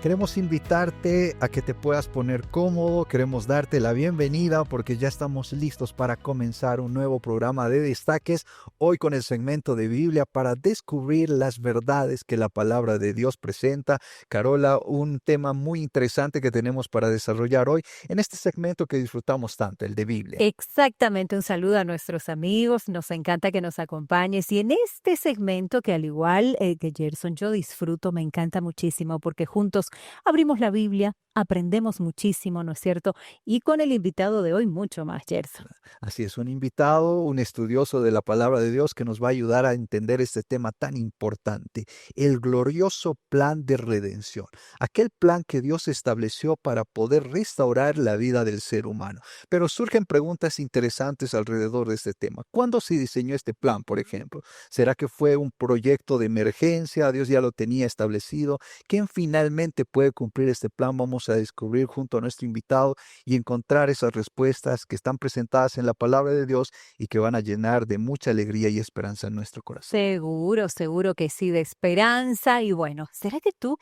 Queremos invitarte a que te puedas poner cómodo, queremos darte la bienvenida porque ya estamos listos para comenzar un nuevo programa de Destaques, hoy con el segmento de Biblia para descubrir las verdades que la palabra de Dios presenta. Carola, un tema muy interesante que tenemos para desarrollar hoy en este segmento que disfrutamos tanto, el de Biblia. Exactamente, un saludo a nuestros amigos, nos encanta que nos acompañes y en este segmento que al igual que Gerson yo disfruto, me encanta muchísimo porque juntos abrimos la Biblia, aprendemos muchísimo, ¿no es cierto? Y con el invitado de hoy mucho más, Gerson. Así es, un invitado, un estudioso de la palabra de Dios que nos va a ayudar a entender este tema tan importante, el glorioso plan de redención, aquel plan que Dios estableció para poder restaurar la vida del ser humano. Pero surgen preguntas interesantes alrededor de este tema. ¿Cuándo se diseñó este plan, por ejemplo? ¿Será que fue un proyecto de emergencia? ¿Dios ya lo tenía establecido? ¿Quién finalmente puede cumplir este plan? Vamos a descubrir junto a nuestro invitado y encontrar esas respuestas que están presentadas en la palabra de Dios y que van a llenar de mucha alegría y esperanza en nuestro corazón. Seguro, seguro que sí, de esperanza. Y bueno, ¿será que tú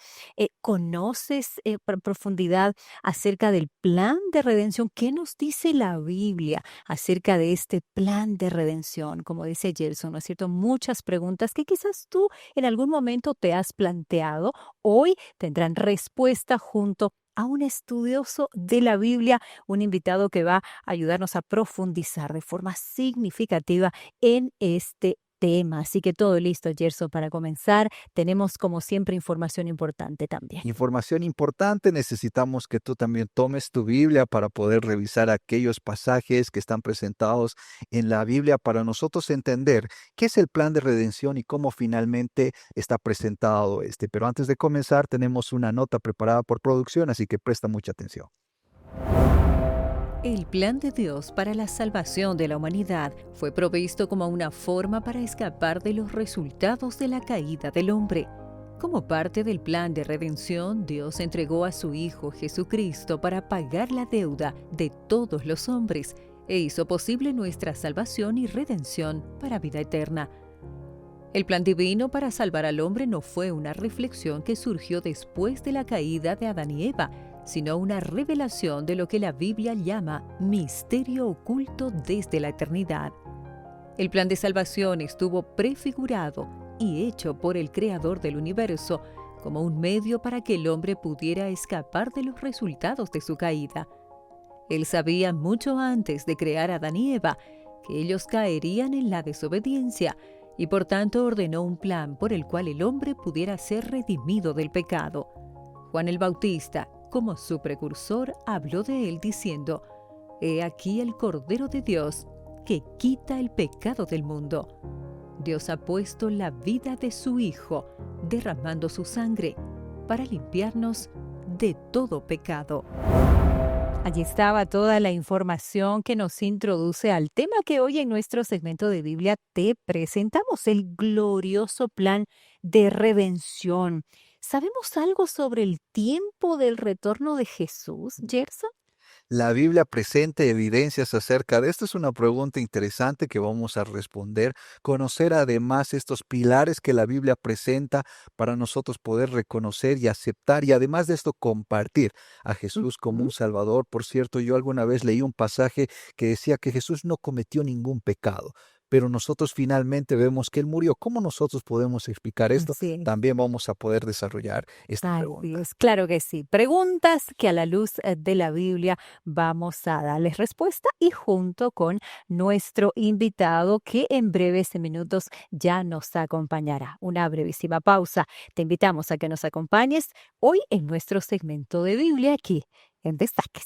conoces por profundidad acerca del plan de redención? ¿Qué nos dice la Biblia acerca de este plan de redención? Como dice Gerson, ¿no es cierto? Muchas preguntas que quizás tú en algún momento te has planteado, hoy tendrán respuesta junto a un estudioso de la Biblia, un invitado que va a ayudarnos a profundizar de forma significativa en este tema. Así que todo listo, Gerson, para comenzar. Tenemos, como siempre, información importante también. Información importante, necesitamos que tú también tomes tu Biblia para poder revisar aquellos pasajes que están presentados en la Biblia para nosotros entender qué es el plan de redención y cómo finalmente está presentado este. Pero antes de comenzar, tenemos una nota preparada por producción, así que presta mucha atención. El plan de Dios para la salvación de la humanidad fue provisto como una forma para escapar de los resultados de la caída del hombre. Como parte del plan de redención, Dios entregó a su Hijo Jesucristo para pagar la deuda de todos los hombres e hizo posible nuestra salvación y redención para vida eterna. El plan divino para salvar al hombre no fue una reflexión que surgió después de la caída de Adán y Eva, sino una revelación de lo que la Biblia llama misterio oculto desde la eternidad. El plan de salvación estuvo prefigurado y hecho por el Creador del universo como un medio para que el hombre pudiera escapar de los resultados de su caída. Él sabía mucho antes de crear a Adán y Eva que ellos caerían en la desobediencia y por tanto ordenó un plan por el cual el hombre pudiera ser redimido del pecado. Juan el Bautista, como su precursor, habló de él diciendo: «He aquí el Cordero de Dios, que quita el pecado del mundo». Dios ha puesto la vida de su Hijo, derramando su sangre, para limpiarnos de todo pecado. Allí estaba toda la información que nos introduce al tema que hoy en nuestro segmento de Biblia te presentamos, el glorioso plan de redención. ¿Sabemos algo sobre el tiempo del retorno de Jesús, Gerson? ¿La Biblia presenta evidencias acerca de esto? Es una pregunta interesante que vamos a responder. Conocer además estos pilares que la Biblia presenta para nosotros poder reconocer y aceptar y además de esto compartir a Jesús como Ujú. un Salvador. Por cierto, yo alguna vez leí un pasaje que decía que Jesús no cometió ningún pecado, pero nosotros finalmente vemos que Él murió. ¿Cómo nosotros podemos explicar esto? Así es. También vamos a poder desarrollar esta Así pregunta. es, claro que sí. Preguntas que a la luz de la Biblia vamos a darles respuesta y junto con nuestro invitado que en breves minutos ya nos acompañará. Una brevísima pausa. Te invitamos a que nos acompañes hoy en nuestro segmento de Biblia aquí en Destaques.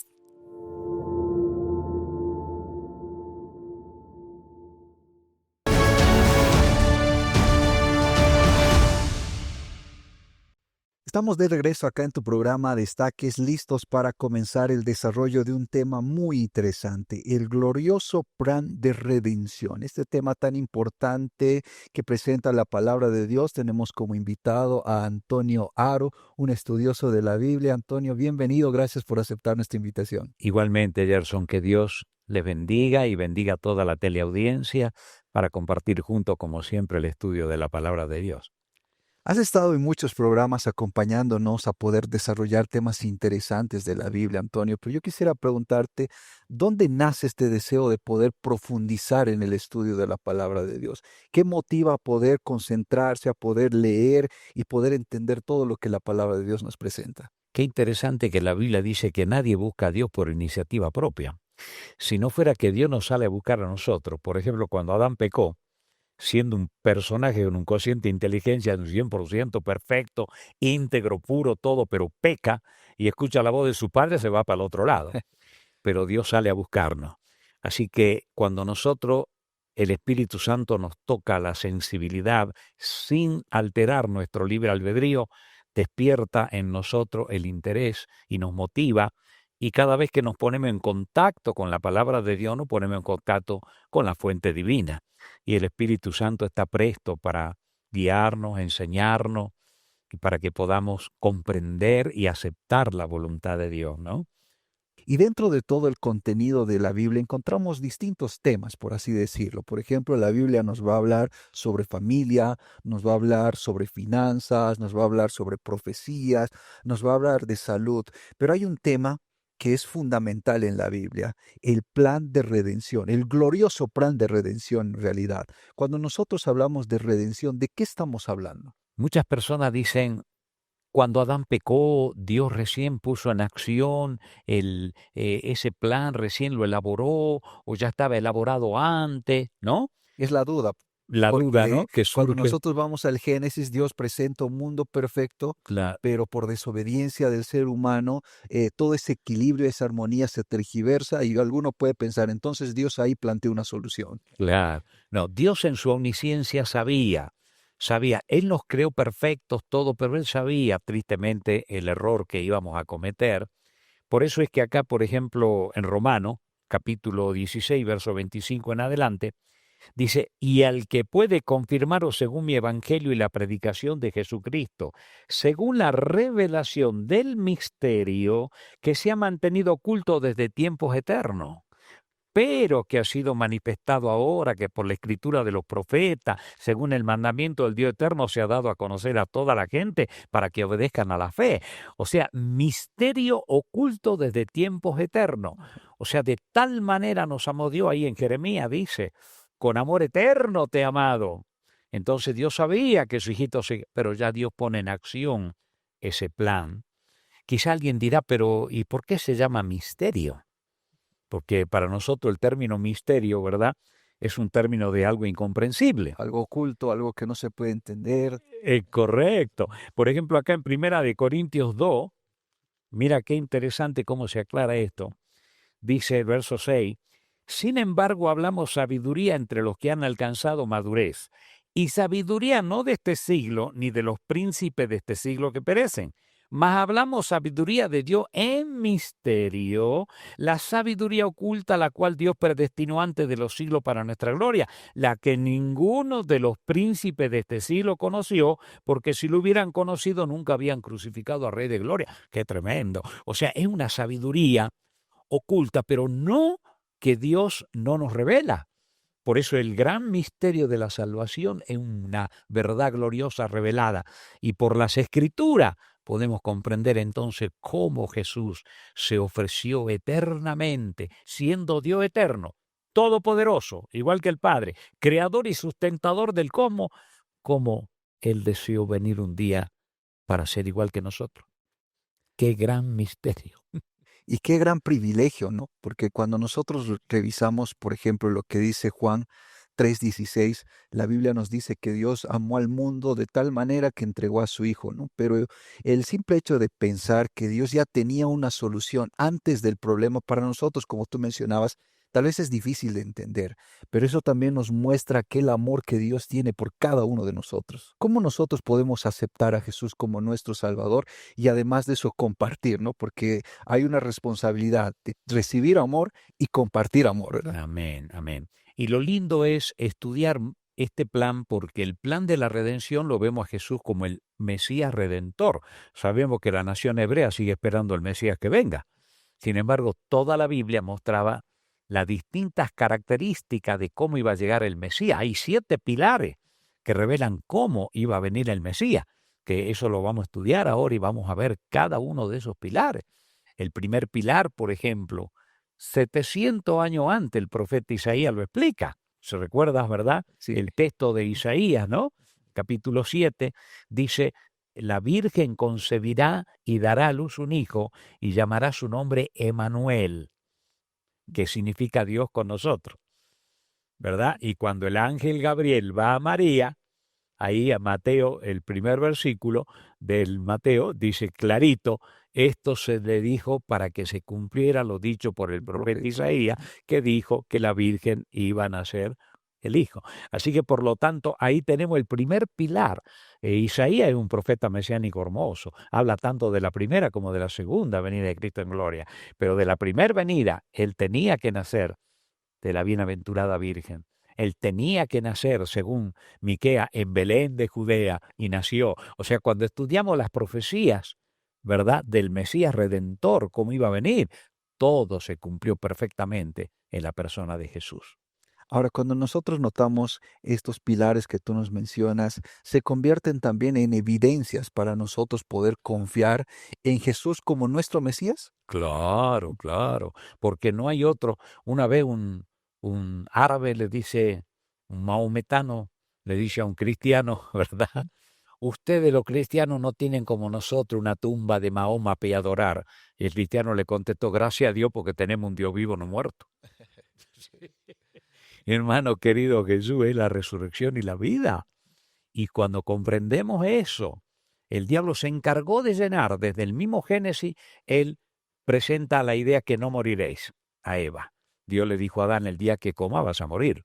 Estamos de regreso acá en tu programa Destaques, listos para comenzar el desarrollo de un tema muy interesante, el glorioso plan de redención. Este tema tan importante que presenta la palabra de Dios, tenemos como invitado a Antonio Aro, un estudioso de la Biblia. Antonio, bienvenido, gracias por aceptar nuestra invitación. Igualmente, Gerson, que Dios les bendiga y bendiga a toda la teleaudiencia para compartir junto, como siempre, el estudio de la palabra de Dios. Has estado en muchos programas acompañándonos a poder desarrollar temas interesantes de la Biblia, Antonio, pero yo quisiera preguntarte, ¿dónde nace este deseo de poder profundizar en el estudio de la palabra de Dios? ¿Qué motiva a poder concentrarse, a poder leer y poder entender todo lo que la palabra de Dios nos presenta? Qué interesante que la Biblia dice que nadie busca a Dios por iniciativa propia. Si no fuera que Dios nos sale a buscar a nosotros, por ejemplo, cuando Adán pecó, siendo un personaje con un cociente de inteligencia de un 100% perfecto, íntegro, puro, todo, pero peca y escucha la voz de su padre, se va para el otro lado. Pero Dios sale a buscarnos. Así que cuando nosotros, el Espíritu Santo nos toca la sensibilidad sin alterar nuestro libre albedrío, despierta en nosotros el interés y nos motiva. Y cada vez que nos ponemos en contacto con la palabra de Dios, nos ponemos en contacto con la fuente divina. Y el Espíritu Santo está presto para guiarnos, enseñarnos, y para que podamos comprender y aceptar la voluntad de Dios, ¿no? Y dentro de todo el contenido de la Biblia encontramos distintos temas, por así decirlo. Por ejemplo, la Biblia nos va a hablar sobre familia, nos va a hablar sobre finanzas, nos va a hablar sobre profecías, nos va a hablar de salud. Pero hay un tema que es fundamental en la Biblia, el plan de redención, el glorioso plan de redención en realidad. Cuando nosotros hablamos de redención, ¿de qué estamos hablando? Muchas personas dicen, cuando Adán pecó, Dios recién puso en acción ese plan, recién lo elaboró o ya estaba elaborado antes, ¿no? Es la duda, La duda, porque ¿no? Que cuando surge. nosotros vamos al Génesis, Dios presenta un mundo perfecto, pero por desobediencia del ser humano, todo ese equilibrio, esa armonía se tergiversa y alguno puede pensar, entonces Dios ahí plantea una solución. Claro. No, Dios en su omnisciencia sabía, Él nos creó perfectos, todo, pero Él sabía tristemente el error que íbamos a cometer. Por eso es que acá, por ejemplo, en Romano, capítulo 16, verso 25 en adelante, dice, y al que puede confirmaros según mi evangelio y la predicación de Jesucristo, según la revelación del misterio que se ha mantenido oculto desde tiempos eternos, pero que ha sido manifestado ahora, que por la escritura de los profetas, según el mandamiento del Dios eterno, se ha dado a conocer a toda la gente para que obedezcan a la fe. O sea, misterio oculto desde tiempos eternos. O sea, de tal manera nos amó Dios, ahí en Jeremías dice, con amor eterno te he amado. Entonces Dios sabía que su hijito pero ya Dios pone en acción ese plan. Quizá alguien dirá, pero ¿y por qué se llama misterio? Porque para nosotros el término misterio, ¿verdad?, es un término de algo incomprensible. Algo oculto, algo que no se puede entender. Correcto. Por ejemplo, acá en Primera de Corintios 2, mira qué interesante cómo se aclara esto. Dice el verso 6, sin embargo hablamos sabiduría entre los que han alcanzado madurez, y sabiduría no de este siglo, ni de los príncipes de este siglo que perecen, mas hablamos sabiduría de Dios en misterio, la sabiduría oculta la cual Dios predestinó antes de los siglos para nuestra gloria, la que ninguno de los príncipes de este siglo conoció, porque si lo hubieran conocido nunca habían crucificado al Rey de Gloria. ¡Qué tremendo! O sea, es una sabiduría oculta, pero no que Dios no nos revela. Por eso el gran misterio de la salvación es una verdad gloriosa revelada. Y por las Escrituras podemos comprender entonces cómo Jesús se ofreció eternamente, siendo Dios eterno, todopoderoso, igual que el Padre, creador y sustentador del cosmos, como Él deseó venir un día para ser igual que nosotros. ¡Qué gran misterio! Y qué gran privilegio, ¿no? Porque cuando nosotros revisamos, por ejemplo, lo que dice Juan 3:16, la Biblia nos dice que Dios amó al mundo de tal manera que entregó a su Hijo, ¿no? Pero el simple hecho de pensar que Dios ya tenía una solución antes del problema para nosotros, como tú mencionabas, tal vez es difícil de entender, pero eso también nos muestra aquel amor que Dios tiene por cada uno de nosotros. ¿Cómo nosotros podemos aceptar a Jesús como nuestro Salvador y además de eso compartir, ¿no? Porque hay una responsabilidad de recibir amor y compartir amor, ¿verdad? Amén, amén. Y lo lindo es estudiar este plan porque el plan de la redención lo vemos a Jesús como el Mesías Redentor. Sabemos que la nación hebrea sigue esperando al Mesías que venga. Sin embargo, toda la Biblia mostraba las distintas características de cómo iba a llegar el Mesías. Hay 7 pilares que revelan cómo iba a venir el Mesías, que eso lo vamos a estudiar ahora y vamos a ver cada uno de esos pilares. El primer pilar, por ejemplo, 700 años antes el profeta Isaías lo explica. ¿Se recuerdas, verdad? Sí. El texto de Isaías, ¿no? Capítulo 7, dice, la Virgen concebirá y dará a luz un hijo y llamará su nombre Emanuel, que significa Dios con nosotros, ¿verdad? Y cuando el ángel Gabriel va a María, ahí a Mateo, el primer versículo del Mateo, dice clarito, esto se le dijo para que se cumpliera lo dicho por el profeta Isaías, que dijo que la Virgen iba a nacer el Hijo. Así que, por lo tanto, ahí tenemos el primer pilar. Isaías es un profeta mesiánico hermoso. Habla tanto de la primera como de la segunda venida de Cristo en gloria. Pero de la primera venida, él tenía que nacer de la bienaventurada Virgen. Él tenía que nacer, según Miquea, en Belén de Judea, y nació. O sea, cuando estudiamos las profecías, ¿verdad?, del Mesías Redentor, cómo iba a venir, todo se cumplió perfectamente en la persona de Jesús. Ahora, cuando nosotros notamos estos pilares que tú nos mencionas, se convierten también en evidencias para nosotros poder confiar en Jesús como nuestro Mesías. Claro, claro, porque no hay otro. Una vez un árabe le dice, un maometano le dice a un cristiano, ¿verdad? Ustedes los cristianos no tienen como nosotros una tumba de Mahoma para adorar. Y el cristiano le contestó, gracias a Dios porque tenemos un Dios vivo, no muerto. Hermano querido, Jesús es la resurrección y la vida. Y cuando comprendemos eso, el diablo se encargó de llenar, desde el mismo Génesis, él presenta la idea que no moriréis a Eva. Dios le dijo a Adán, el día que comas vas a morir.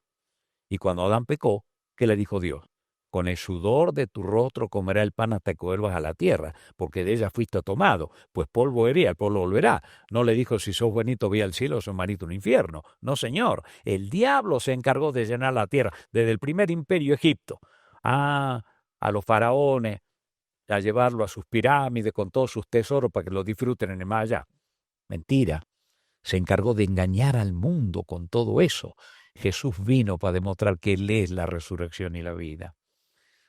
Y cuando Adán pecó, ¿qué le dijo Dios? Con el sudor de tu rostro comerá el pan hasta que vuelvas a la tierra, porque de ella fuiste tomado, pues polvo eres, al polvo volverá. No le dijo, si sos buenito, ve al cielo, sos malito, un infierno. No, señor, el diablo se encargó de llenar la tierra, desde el primer imperio Egipto, a los faraones, a llevarlo a sus pirámides con todos sus tesoros para que lo disfruten en el más allá. Mentira, se encargó de engañar al mundo con todo eso. Jesús vino para demostrar que Él es la resurrección y la vida.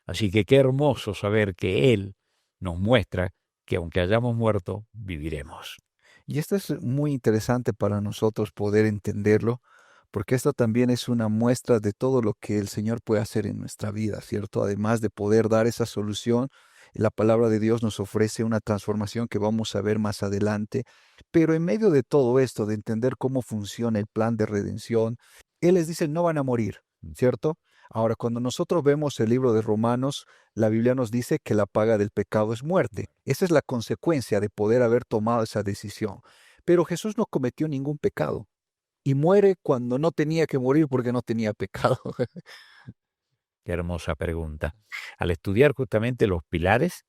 Así que qué hermoso saber que Él nos muestra que aunque hayamos muerto, viviremos. Y esto es muy interesante para nosotros poder entenderlo, porque esto también es una muestra de todo lo que el Señor puede hacer en nuestra vida, ¿cierto? Además de poder dar esa solución, la palabra de Dios nos ofrece una transformación que vamos a ver más adelante, pero en medio de todo esto, de entender cómo funciona el plan de redención, Él les dice, no van a morir, ¿cierto? Ahora, cuando nosotros vemos el libro de Romanos, la Biblia nos dice que la paga del pecado es muerte. Esa es la consecuencia de poder haber tomado esa decisión. Pero Jesús no cometió ningún pecado y muere cuando no tenía que morir porque no tenía pecado. Qué hermosa pregunta. Al estudiar justamente los pilares,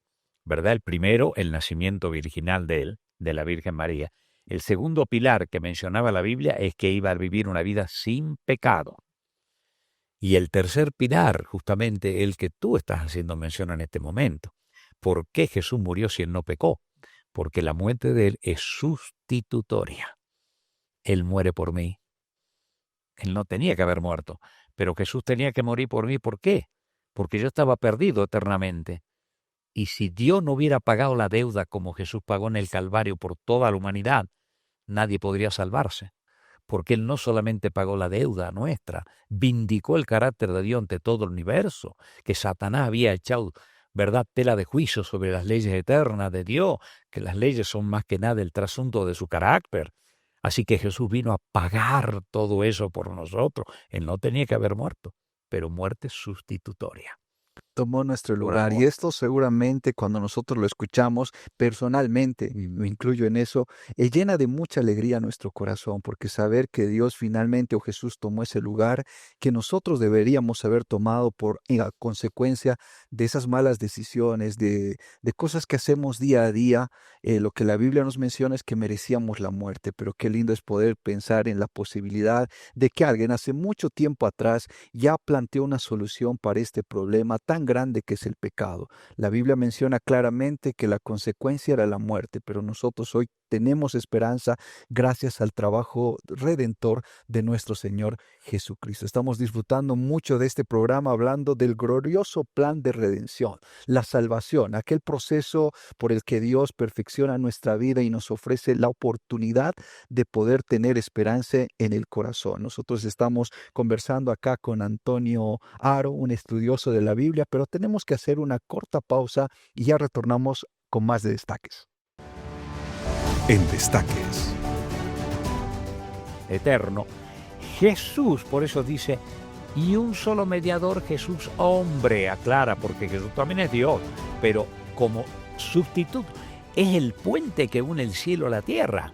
¿verdad? El primero, el nacimiento virginal de él, de la Virgen María. El segundo pilar que mencionaba la Biblia es que iba a vivir una vida sin pecado. Y el tercer pilar, justamente el que tú estás haciendo mención en este momento. ¿Por qué Jesús murió si él no pecó? Porque la muerte de él es sustitutoria. Él muere por mí. Él no tenía que haber muerto, pero Jesús tenía que morir por mí. ¿Por qué? Porque yo estaba perdido eternamente. Y si Dios no hubiera pagado la deuda como Jesús pagó en el Calvario por toda la humanidad, nadie podría salvarse. Porque Él no solamente pagó la deuda nuestra, vindicó el carácter de Dios ante todo el universo, que Satanás había echado, ¿verdad?, tela de juicio sobre las leyes eternas de Dios, que las leyes son más que nada el trasunto de su carácter. Así que Jesús vino a pagar todo eso por nosotros. Él no tenía que haber muerto, pero muerte sustitutoria. Tomó nuestro Por lugar. Y amor. esto seguramente cuando nosotros lo escuchamos personalmente, y me incluyo en eso, llena de mucha alegría nuestro corazón, porque saber que Dios finalmente o Jesús tomó ese lugar que nosotros deberíamos haber tomado por a consecuencia de esas malas decisiones, de cosas que hacemos día a día, lo que la Biblia nos menciona es que merecíamos la muerte, pero qué lindo es poder pensar en la posibilidad de que alguien hace mucho tiempo atrás ya planteó una solución para este problema tan grande que es el pecado. La Biblia menciona claramente que la consecuencia era la muerte, pero nosotros hoy tenemos esperanza gracias al trabajo redentor de nuestro Señor Jesucristo. Estamos disfrutando mucho de este programa hablando del glorioso plan de redención, la salvación, aquel proceso por el que Dios perfecciona nuestra vida y nos ofrece la oportunidad de poder tener esperanza en el corazón. Nosotros estamos conversando acá con Antonio Aro, un estudioso de la Biblia, pero tenemos que hacer una corta pausa y ya retornamos con más de Destaques. En Destaques. Eterno. Jesús, por eso dice, y un solo mediador, Jesús hombre, aclara, porque Jesús también es Dios, pero como sustituto, es el puente que une el cielo a la tierra.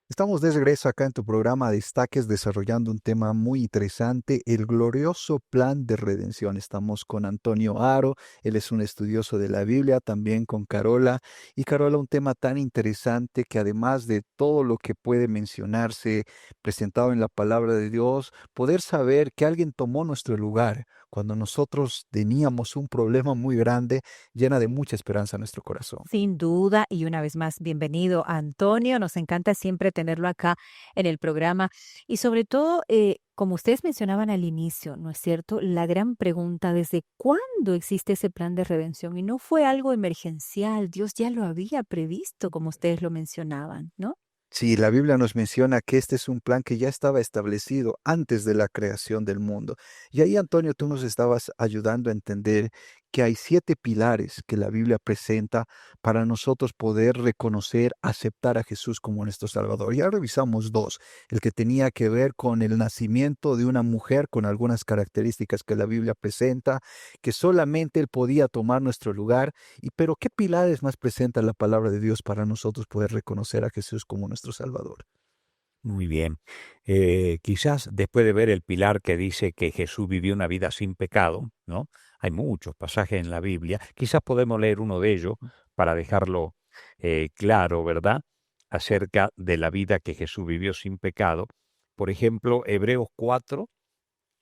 Estamos de regreso acá en tu programa Destaques desarrollando un tema muy interesante, el glorioso plan de redención. Estamos con Antonio Aro, él es un estudioso de la Biblia, también con Carola. Y Carola, un tema tan interesante que además de todo lo que puede mencionarse presentado en la palabra de Dios, poder saber que alguien tomó nuestro lugar cuando nosotros teníamos un problema muy grande, llena de mucha esperanza en nuestro corazón. Sin duda, y una vez más, bienvenido Antonio. Nos encanta siempre tenerlo acá en el programa. Y sobre todo, como ustedes mencionaban al inicio, ¿no es cierto? La gran pregunta, ¿desde cuándo existe ese plan de redención? Y no fue algo emergencial, Dios ya lo había previsto, como ustedes lo mencionaban, ¿no? Sí, la Biblia nos menciona que este es un plan que ya estaba establecido antes de la creación del mundo. Y ahí, Antonio, tú nos estabas ayudando a entender que hay 7 pilares que la Biblia presenta para nosotros poder reconocer, aceptar a Jesús como nuestro Salvador. Ya revisamos 2, el que tenía que ver con el nacimiento de una mujer con algunas características que la Biblia presenta, que solamente Él podía tomar nuestro lugar. Pero ¿qué pilares más presenta la palabra de Dios para nosotros poder reconocer a Jesús como nuestro Salvador? Muy bien. Quizás después de ver el pilar que dice que Jesús vivió una vida sin pecado, ¿no? Hay muchos pasajes en la Biblia. Quizás podemos leer uno de ellos para dejarlo claro, ¿verdad? Acerca de la vida que Jesús vivió sin pecado. Por ejemplo, Hebreos 4,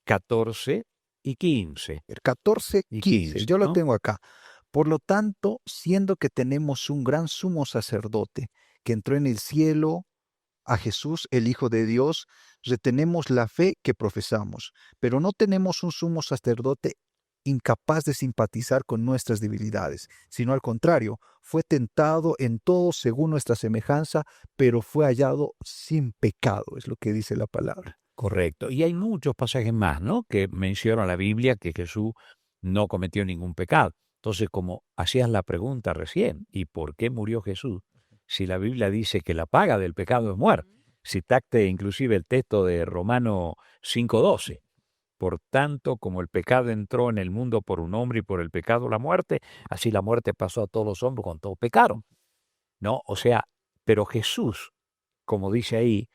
14 y 15. El 14, Y 15, 15, yo lo ¿no? tengo acá. Por lo tanto, siendo que tenemos un gran sumo sacerdote que entró en el cielo, a Jesús, el Hijo de Dios, retenemos la fe que profesamos, pero no tenemos un sumo sacerdote incapaz de simpatizar con nuestras debilidades, sino al contrario, fue tentado en todo según nuestra semejanza, pero fue hallado sin pecado, es lo que dice la palabra. Correcto. Y hay muchos pasajes más, ¿no? Que menciona la Biblia que Jesús no cometió ningún pecado. Entonces, como hacías la pregunta recién, ¿y por qué murió Jesús? Si la Biblia dice que la paga del pecado es muerte. Citaste inclusive el texto de Romanos 5:12. Por tanto, como el pecado entró en el mundo por un hombre y por el pecado la muerte, así la muerte pasó a todos los hombres cuando todos pecaron, ¿no? O sea, pero Jesús, como dice ahí,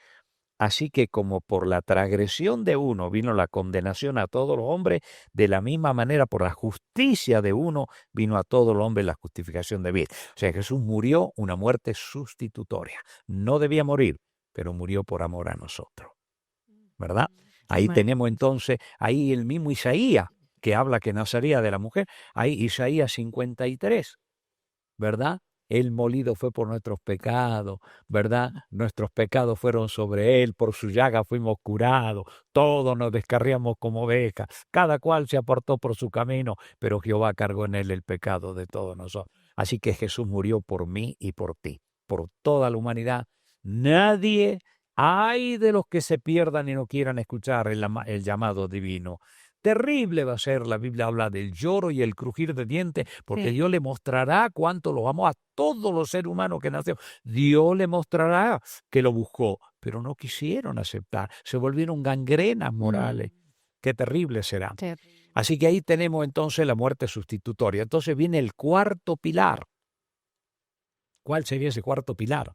así que como por la transgresión de uno vino la condenación a todos los hombres, de la misma manera por la justicia de uno vino a todos los hombres la justificación de vida. O sea, Jesús murió una muerte sustitutoria. No debía morir, pero murió por amor a nosotros, ¿verdad? Ahí Bueno, tenemos entonces, ahí el mismo Isaías, que habla que nacería de la mujer, ahí Isaías 53, ¿verdad? Él molido fue por nuestros pecados, ¿verdad? Nuestros pecados fueron sobre él, por su llaga fuimos curados, todos nos descarriamos como ovejas, cada cual se apartó por su camino, pero Jehová cargó en él el pecado de todos nosotros. Así que Jesús murió por mí y por ti, por toda la humanidad. Nadie, hay de los que se pierdan y no quieran escuchar el llamado divino. Terrible va a ser, la Biblia habla del lloro y el crujir de dientes, porque sí. Dios le mostrará cuánto lo amó a todos los seres humanos que nacieron. Dios le mostrará que lo buscó, pero no quisieron aceptar, se volvieron gangrenas morales. Qué terrible será. Terrible. Así que ahí tenemos entonces la muerte sustitutoria. Entonces viene el cuarto pilar. ¿Cuál sería ese cuarto pilar?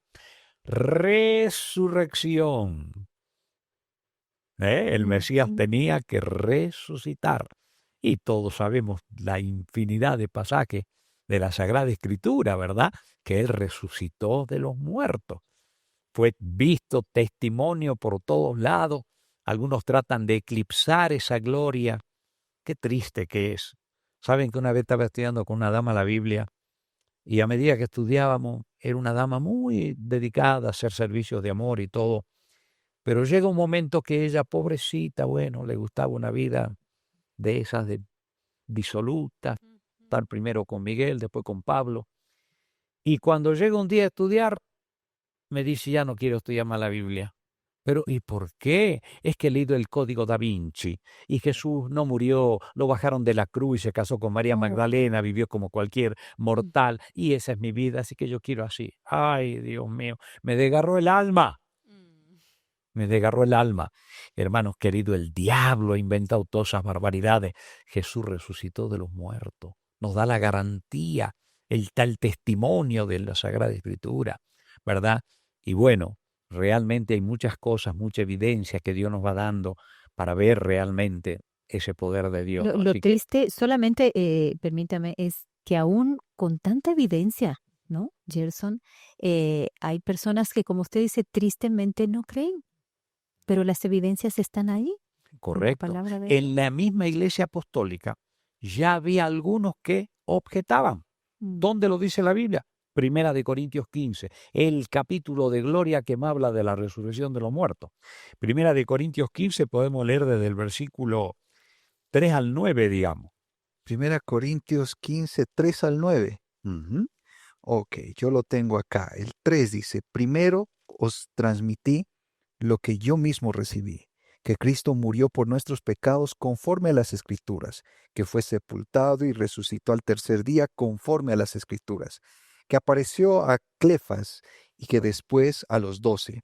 Resurrección. El Mesías tenía que resucitar. Y todos sabemos la infinidad de pasajes de la Sagrada Escritura, ¿verdad? Que Él resucitó de los muertos. Fue visto testimonio por todos lados. Algunos tratan de eclipsar esa gloria. Qué triste que es. Saben que una vez estaba estudiando con una dama la Biblia y a medida que estudiábamos, era una dama muy dedicada a hacer servicios de amor y todo. Pero llega un momento que ella, pobrecita, bueno, le gustaba una vida de esas de disoluta, estar primero con Miguel, después con Pablo. Y cuando llega un día a estudiar, me dice, ya no quiero estudiar más la Biblia. Pero, ¿y por qué? Es que he leído el Código da Vinci y Jesús no murió, lo bajaron de la cruz y se casó con María Magdalena, vivió como cualquier mortal y esa es mi vida, así que yo quiero así. Ay, Dios mío, me desgarró el alma. Me desgarró el alma. Hermanos queridos, el diablo ha inventado todas esas barbaridades. Jesús resucitó de los muertos. Nos da la garantía, el tal testimonio de la Sagrada Escritura, ¿verdad? Y bueno, realmente hay muchas cosas, mucha evidencia que Dios nos va dando para ver realmente ese poder de Dios. Lo Así que triste, solamente, permítame, es que aún con tanta evidencia, ¿no, Gerson? Hay personas que, como usted dice, tristemente no creen, pero las evidencias están ahí, en la correcto. palabra de Dios. En la misma iglesia apostólica ya había algunos que objetaban. Mm. ¿Dónde lo dice la Biblia? Primera de Corintios 15, el capítulo de gloria que me habla de la resurrección de los muertos. Primera de Corintios 15 podemos leer desde el versículo 3 al 9, digamos. 1 Corintios 15, 3 al 9. Ujú. Ok, yo lo tengo acá. El 3 dice, primero os transmití lo que yo mismo recibí, que Cristo murió por nuestros pecados conforme a las Escrituras, que fue sepultado y resucitó al tercer día conforme a las Escrituras, que apareció a Cleofas y que después a los 12.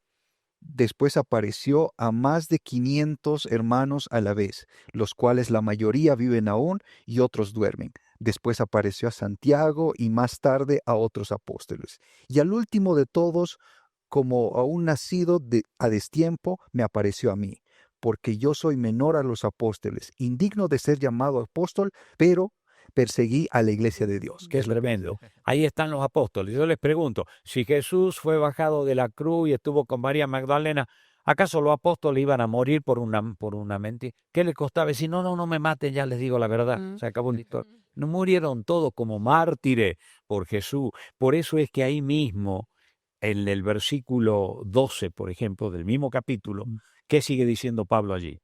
Después apareció a más de 500 hermanos a la vez, los cuales la mayoría viven aún y otros duermen. Después apareció a Santiago y más tarde a otros apóstoles. Y al último de todos, como a un nacido a destiempo, me apareció a mí, porque yo soy menor a los apóstoles, indigno de ser llamado apóstol, pero perseguí a la iglesia de Dios. Que es tremendo. Ahí están los apóstoles. Yo les pregunto, si Jesús fue bajado de la cruz y estuvo con María Magdalena, ¿acaso los apóstoles iban a morir por una mentira? ¿Qué les costaba decir, no me maten, ya les digo la verdad? Se acabó la historia. No murieron todos como mártires por Jesús. Por eso es que ahí mismo, en el versículo 12, por ejemplo, del mismo capítulo, ¿qué sigue diciendo Pablo allí?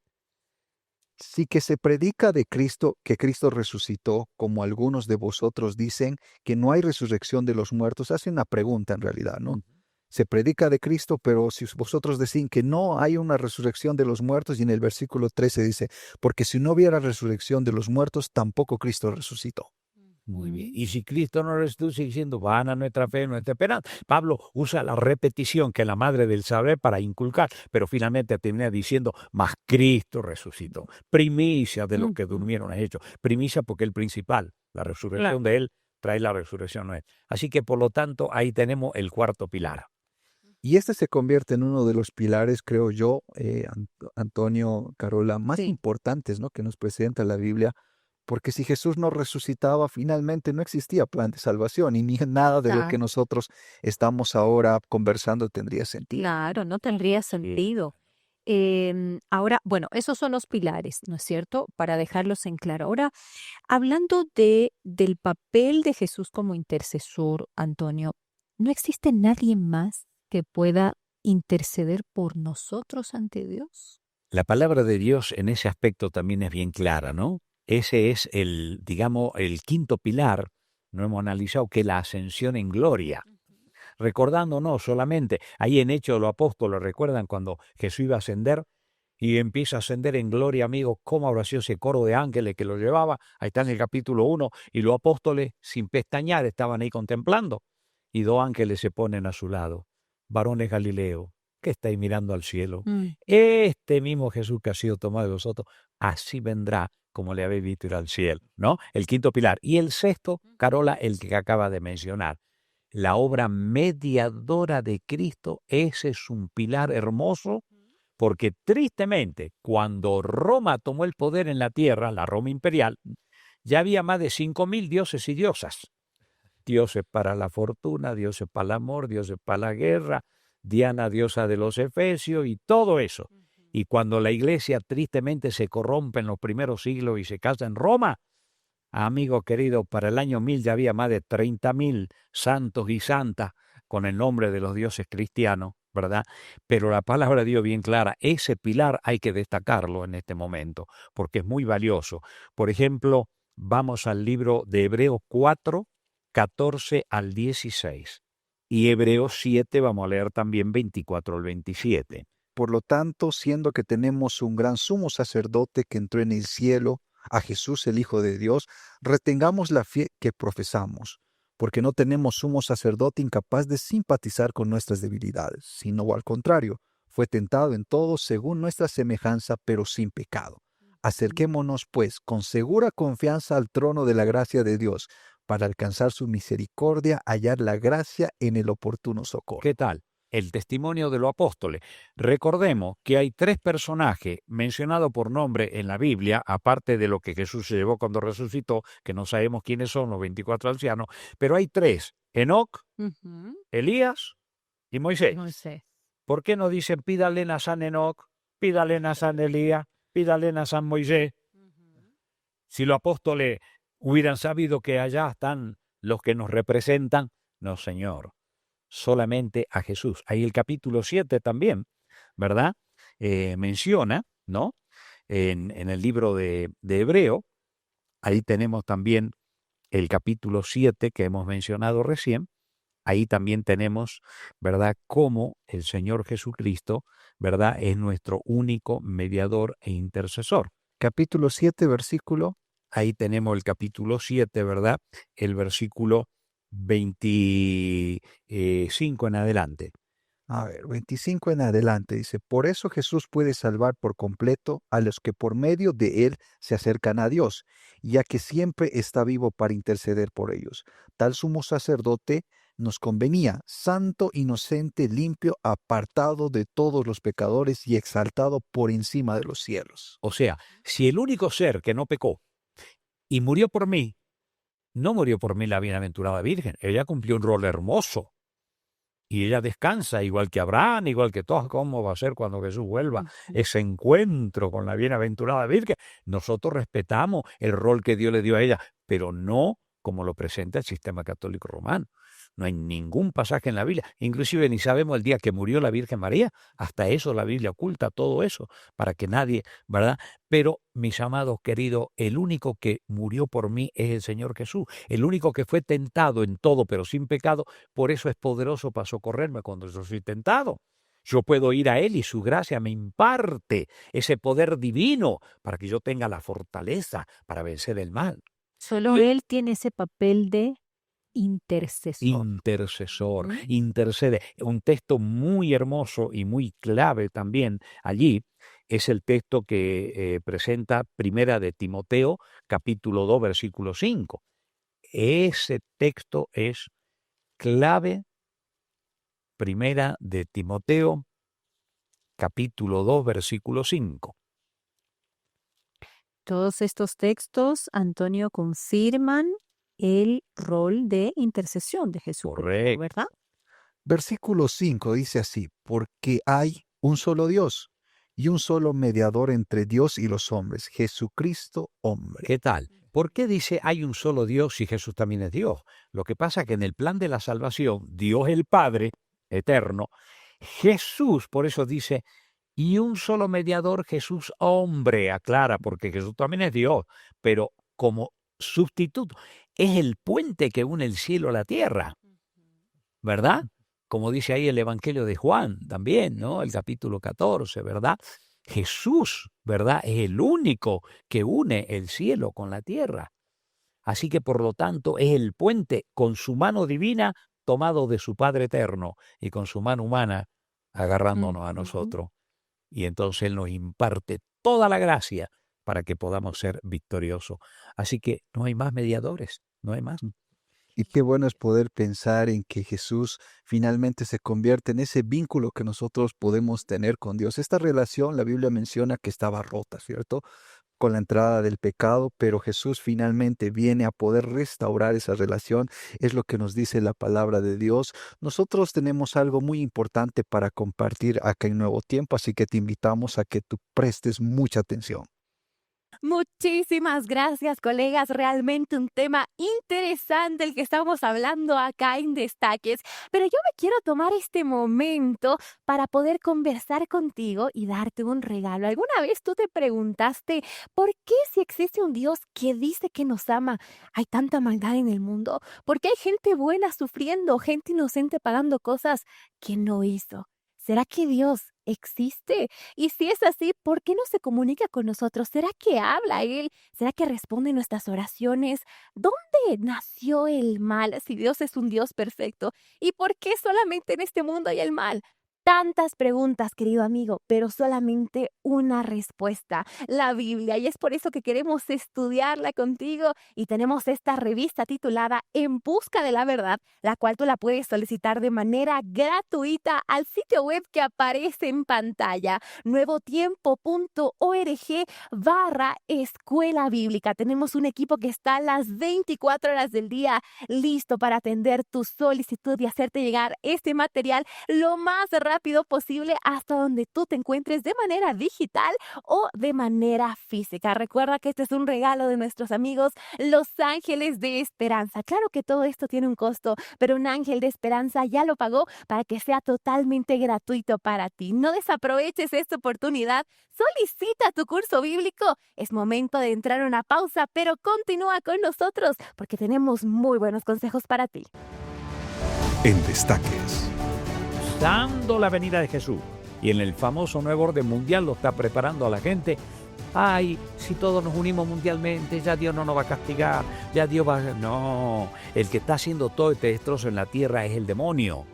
Si que se predica de Cristo, que Cristo resucitó, como algunos de vosotros dicen que no hay resurrección de los muertos, hace una pregunta en realidad, ¿no? Se predica de Cristo, pero si vosotros decís que no hay una resurrección de los muertos, y en el versículo 13 dice, porque si no hubiera resurrección de los muertos, tampoco Cristo resucitó. Muy bien. Y si Cristo no resucitó, sigue siendo vana nuestra fe, nuestra esperanza. Pablo usa la repetición, que es la madre del saber, para inculcar, pero finalmente termina diciendo, mas Cristo resucitó. Primicia de los que durmieron es hecho. Primicia porque el principal, la resurrección de Él, trae la resurrección de Él. Así que, por lo tanto, ahí tenemos el cuarto pilar. Y este se convierte en uno de los pilares, creo yo, Antonio, Carola, más importantes, ¿no?, que nos presenta la Biblia. Porque si Jesús no resucitaba, finalmente no existía plan de salvación y ni nada de lo que nosotros estamos ahora conversando tendría sentido. Claro, no tendría sentido. Ahora, bueno, esos son los pilares, ¿no es cierto? Para dejarlos en claro. Ahora, hablando del papel de Jesús como intercesor, Antonio, ¿no existe nadie más que pueda interceder por nosotros ante Dios? La palabra de Dios en ese aspecto también es bien clara, ¿no? Ese es el quinto pilar, no hemos analizado, que es la ascensión en gloria. Recordándonos solamente, ahí en Hechos de los Apóstoles, ¿recuerdan cuando Jesús iba a ascender? Y empieza a ascender en gloria, amigos, ¿cómo habrá sido ese coro de ángeles que lo llevaba? Ahí está en el capítulo 1, y los apóstoles, sin pestañear, estaban ahí contemplando. Y dos ángeles se ponen a su lado. Varones Galileo, ¿qué estáis mirando al cielo? Este mismo Jesús que ha sido tomado de vosotros, así vendrá como le habéis visto ir al cielo, ¿no? El quinto pilar. Y el sexto, Carola, el que acaba de mencionar. La obra mediadora de Cristo, ese es un pilar hermoso, porque tristemente, cuando Roma tomó el poder en la tierra, la Roma imperial, ya había más de 5.000 dioses y diosas. dioses para la fortuna, dioses para el amor, dioses para la guerra, Diana, diosa de los efesios y todo eso. Y cuando la iglesia tristemente se corrompe en los primeros siglos y se casa en Roma, amigo querido, para el año 1000 ya había más de 30.000 santos y santas con el nombre de los dioses cristianos, ¿verdad? Pero la palabra de Dios bien clara, ese pilar hay que destacarlo en este momento, porque es muy valioso. Por ejemplo, vamos al libro de Hebreos 4, 14 al 16. Y Hebreos 7, vamos a leer también 24 al 27. Por lo tanto, siendo que tenemos un gran sumo sacerdote que entró en el cielo, a Jesús el Hijo de Dios, retengamos la fe que profesamos, porque no tenemos sumo sacerdote incapaz de simpatizar con nuestras debilidades, sino al contrario, fue tentado en todo según nuestra semejanza, pero sin pecado. Acerquémonos, pues, con segura confianza al trono de la gracia de Dios, para alcanzar su misericordia, hallar la gracia en el oportuno socorro. ¿Qué tal? El testimonio de los apóstoles. Recordemos que hay 3 personajes mencionados por nombre en la Biblia, aparte de lo que Jesús se llevó cuando resucitó, que no sabemos quiénes son los 24 ancianos, pero hay 3, Enoc, Elías y Moisés. ¿Por qué no dicen pídale a San Enoc, pídale a San Elías, pídale a San Moisés? Si los apóstoles hubieran sabido que allá están los que nos representan, no, Señor. Solamente a Jesús. Ahí el capítulo 7 también, ¿verdad? Menciona, ¿no? En el libro de Hebreo, ahí tenemos también el capítulo 7 que hemos mencionado recién. Ahí también tenemos, ¿verdad?, cómo el Señor Jesucristo, ¿verdad?, es nuestro único mediador e intercesor. Capítulo 7, versículo. Ahí tenemos el capítulo 7, ¿verdad? El versículo 25 en adelante. A ver, 25 en adelante dice, por eso Jesús puede salvar por completo a los que por medio de él se acercan a Dios, ya que siempre está vivo para interceder por ellos. Tal sumo sacerdote nos convenía, santo, inocente, limpio, apartado de todos los pecadores y exaltado por encima de los cielos. O sea, si el único ser que no pecó y murió por mí, no murió por mí la bienaventurada Virgen, ella cumplió un rol hermoso. Y ella descansa, igual que Abraham, igual que todos. ¿Cómo va a ser cuando Jesús vuelva? Ese encuentro con la bienaventurada Virgen. Nosotros respetamos el rol que Dios le dio a ella, pero no como lo presenta el sistema católico romano. No hay ningún pasaje en la Biblia, inclusive ni sabemos el día que murió la Virgen María. Hasta eso la Biblia oculta todo eso, para que nadie, ¿verdad? Pero, mis amados queridos, el único que murió por mí es el Señor Jesús. El único que fue tentado en todo, pero sin pecado, por eso es poderoso para socorrerme cuando yo soy tentado. Yo puedo ir a Él y su gracia me imparte ese poder divino para que yo tenga la fortaleza para vencer el mal. Solo Él tiene ese papel de intercesor. Intercesor, intercede. Un texto muy hermoso y muy clave también allí es el texto que presenta Primera de Timoteo, capítulo 2, versículo 5. Ese texto es clave. Primera de Timoteo, capítulo 2, versículo 5. Todos estos textos, Antonio, confirman el rol de intercesión de Jesucristo, Correcto. ¿verdad? Versículo 5 dice así, porque hay un solo Dios y un solo mediador entre Dios y los hombres, Jesucristo hombre. ¿Qué tal? ¿Por qué dice hay un solo Dios si Jesús también es Dios? Lo que pasa es que en el plan de la salvación, Dios el Padre eterno, Jesús, por eso dice, y un solo mediador, Jesús hombre, aclara, porque Jesús también es Dios, pero como sustituto, es el puente que une el cielo a la tierra, ¿verdad? Como dice ahí el Evangelio de Juan también, ¿no? El capítulo 14, ¿verdad? Jesús, ¿verdad? Es el único que une el cielo con la tierra. Así que, por lo tanto, es el puente con su mano divina tomado de su Padre eterno y con su mano humana agarrándonos a nosotros. Y entonces Él nos imparte toda la gracia para que podamos ser victoriosos. Así que no hay más mediadores, no hay más. Y qué bueno es poder pensar en que Jesús finalmente se convierte en ese vínculo que nosotros podemos tener con Dios. Esta relación, la Biblia menciona que estaba rota, ¿cierto? con la entrada del pecado, pero Jesús finalmente viene a poder restaurar esa relación. Es lo que nos dice la palabra de Dios. Nosotros tenemos algo muy importante para compartir acá en Nuevo Tiempo, así que te invitamos a que tú prestes mucha atención. Muchísimas gracias, colegas. Realmente un tema interesante el que estamos hablando acá en Destaques. Pero yo me quiero tomar este momento para poder conversar contigo y darte un regalo. ¿Alguna vez tú te preguntaste por qué si existe un Dios que dice que nos ama, hay tanta maldad en el mundo? ¿Por qué hay gente buena sufriendo, gente inocente pagando cosas que no hizo? ¿Será que Dios existe? Y si es así, ¿por qué no se comunica con nosotros? ¿Será que habla Él? ¿Será que responde nuestras oraciones? ¿Dónde nació el mal si Dios es un Dios perfecto? ¿Y por qué solamente en este mundo hay el mal? Tantas preguntas, querido amigo, pero solamente una respuesta, la Biblia. Y es por eso que queremos estudiarla contigo y tenemos esta revista titulada En Busca de la Verdad, la cual tú la puedes solicitar de manera gratuita al sitio web que aparece en pantalla, nuevotiempo.org/escuela bíblica. Tenemos un equipo que está a las 24 horas del día listo para atender tu solicitud y hacerte llegar este material lo más rápido posible hasta donde tú te encuentres de manera digital o de manera física. Recuerda que este es un regalo de nuestros amigos Los Ángeles de Esperanza. Claro que todo esto tiene un costo, pero un ángel de esperanza ya lo pagó para que sea totalmente gratuito para ti. No desaproveches esta oportunidad. Solicita tu curso bíblico. Es momento de entrar a una pausa, pero continúa con nosotros porque tenemos muy buenos consejos para ti. En Destaques. Dando la venida de Jesús. Y en el famoso nuevo orden mundial lo está preparando a la gente. Ay, si todos nos unimos mundialmente, ya Dios no nos va a castigar, ya Dios va a... No, el que está haciendo todo este destrozo en la tierra es el demonio.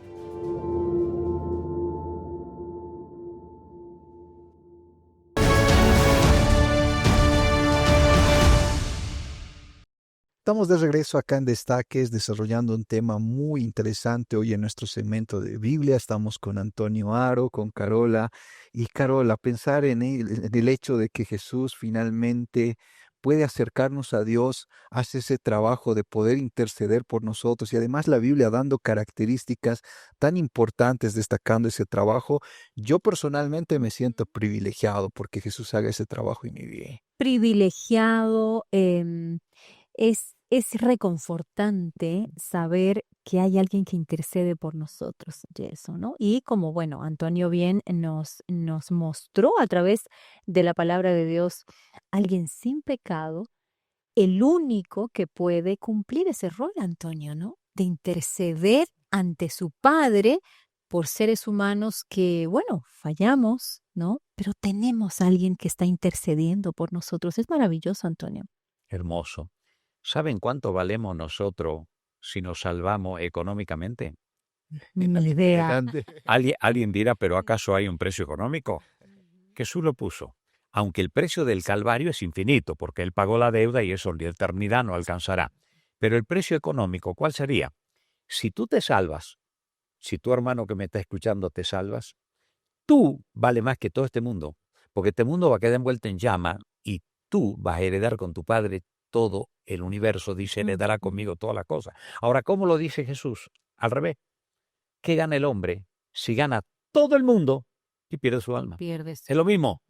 Estamos de regreso acá en Destaques, desarrollando un tema muy interesante hoy en nuestro segmento de Biblia. Estamos con Antonio Aro, con Carola. Y Carola, pensar en el hecho de que Jesús finalmente puede acercarnos a Dios, hace ese trabajo de poder interceder por nosotros. Y además la Biblia dando características tan importantes, destacando ese trabajo. Yo personalmente me siento privilegiado porque Jesús haga ese trabajo en mi vida. Privilegiado, es reconfortante saber que hay alguien que intercede por nosotros, y eso, ¿no? Y como, bueno, Antonio bien nos mostró a través de la palabra de Dios, alguien sin pecado, el único que puede cumplir ese rol, Antonio, ¿no? De interceder ante su Padre por seres humanos que, bueno, fallamos, ¿no? Pero tenemos a alguien que está intercediendo por nosotros. Es maravilloso, Antonio. Hermoso. ¿Saben cuánto valemos nosotros si nos salvamos económicamente? Ni idea. Alguien dirá, ¿pero acaso hay un precio económico? Jesús lo puso. Aunque el precio del Calvario es infinito, porque Él pagó la deuda y eso de eternidad no alcanzará. Pero el precio económico, ¿cuál sería? Si tú te salvas, si tu hermano que me está escuchando te salvas, tú vale más que todo este mundo, porque este mundo va a quedar envuelto en llama y tú vas a heredar con tu Padre todo el universo, dice, heredará conmigo todas las cosas. Ahora, ¿cómo lo dice Jesús? Al revés. ¿Qué gana el hombre si gana todo el mundo y pierde su alma? Pierdes. Es lo mismo.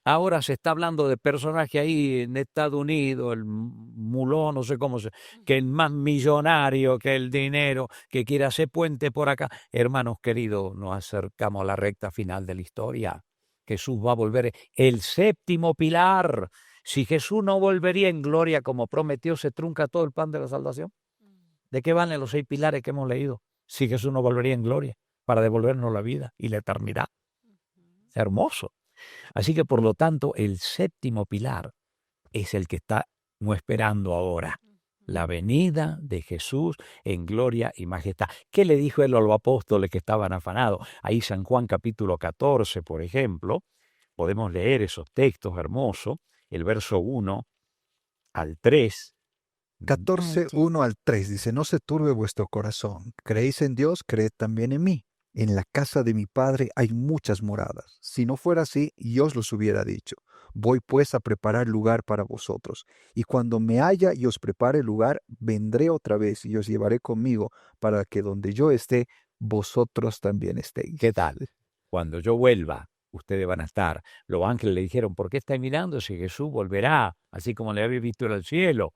Ahora se está hablando de personajes ahí en Estados Unidos, el mulón, no sé cómo se... que el más millonario, que el dinero, que quiere hacer puente por acá. Hermanos queridos, nos acercamos a la recta final de la historia. Jesús va a volver el séptimo pilar. Si Jesús no volvería en gloria como prometió, se trunca todo el plan de la salvación. ¿De qué valen los 6 pilares que hemos leído? Si Jesús no volvería en gloria para devolvernos la vida y la eternidad. Es hermoso. Así que por lo tanto el séptimo pilar es el que estamos esperando ahora. La venida de Jesús en gloria y majestad. ¿Qué le dijo él a los apóstoles que estaban afanados? Ahí San Juan capítulo 14, por ejemplo, podemos leer esos textos hermosos, el verso 1 al 3. 14, 1 al 3 dice, no se turbe vuestro corazón, creéis en Dios, creed también en mí. En la casa de mi Padre hay muchas moradas. Si no fuera así, yo os los hubiera dicho, Voy pues a preparar lugar para vosotros. Y cuando me haya y os prepare lugar, vendré otra vez y os llevaré conmigo para que donde yo esté, vosotros también estéis. ¿Qué tal? Cuando yo vuelva, ustedes van a estar. Los ángeles le dijeron, ¿por qué estáis mirando si Jesús volverá, así como le habéis visto ir al cielo?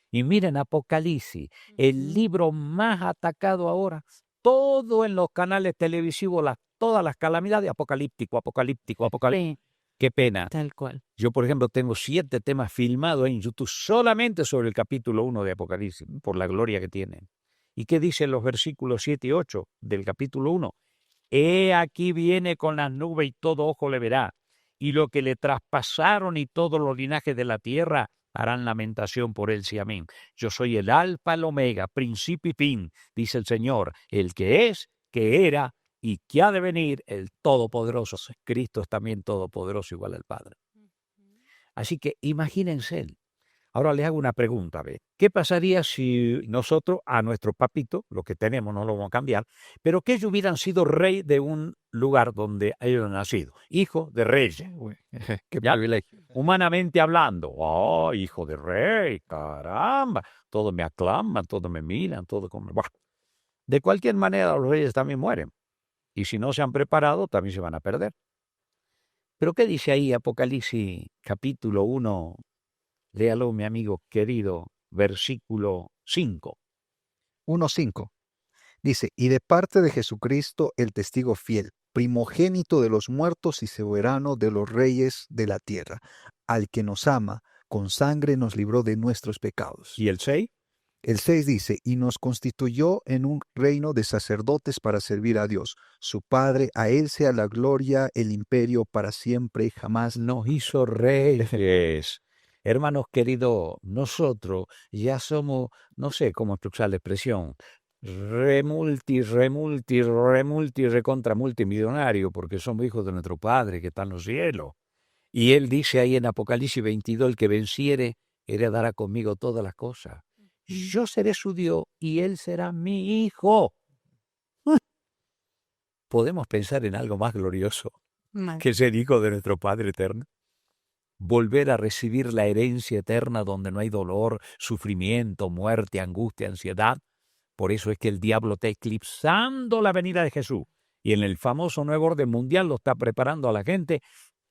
Y miren Apocalipsis, el libro más atacado ahora, todo en los canales televisivos, todas las calamidades, apocalíptico, apocalíptico, apocalíptico. Sí, Qué pena. tal cual. Yo, por ejemplo, tengo 7 temas filmados en YouTube solamente sobre el capítulo 1 de Apocalipsis, por la gloria que tiene. ¿Y qué dicen los versículos 7 y 8 del capítulo 1? He aquí viene con las nubes y todo ojo le verá, y lo que le traspasaron y todos los linajes de la tierra harán lamentación por él, sí, amén. Yo soy el alfa, el omega, principio y fin, dice el Señor, el que es, que era y que ha de venir, el Todopoderoso. Cristo es también todopoderoso igual al Padre. Así que imagínense. Ahora les hago una pregunta, a ver. ¿Qué pasaría si nosotros, a nuestro papito, lo que tenemos no lo vamos a cambiar, pero que ellos hubieran sido rey de un lugar donde ellos han nacido? Hijo de reyes. Qué ¿Ya? privilegio. Humanamente hablando. Oh, hijo de rey, caramba. Todos me aclaman, todos me miran, todos como... Bah. De cualquier manera, los reyes también mueren. Y si no se han preparado, también se van a perder. Pero ¿qué dice ahí Apocalipsis capítulo 1? Léalo, mi amigo querido, versículo 5. 1:5. Dice, y de parte de Jesucristo, el testigo fiel, primogénito de los muertos y soberano de los reyes de la tierra, al que nos ama, con sangre nos libró de nuestros pecados. ¿Y el 6? El 6 dice, y nos constituyó en un reino de sacerdotes para servir a Dios, su Padre, a Él sea la gloria, el imperio para siempre y jamás. Nos hizo reyes. Hermanos queridos, nosotros ya somos, no sé cómo expresar la expresión, recontra multimillonario, porque somos hijos de nuestro Padre que está en los cielos. Y Él dice ahí en Apocalipsis 22, el que venciere, heredará conmigo todas las cosas. Yo seré su Dios y Él será mi hijo. ¿Podemos pensar en algo más glorioso que ser hijo de nuestro Padre eterno? Volver a recibir la herencia eterna donde no hay dolor, sufrimiento, muerte, angustia, ansiedad. Por eso es que el diablo está eclipsando la venida de Jesús. Y en el famoso nuevo orden mundial lo está preparando a la gente.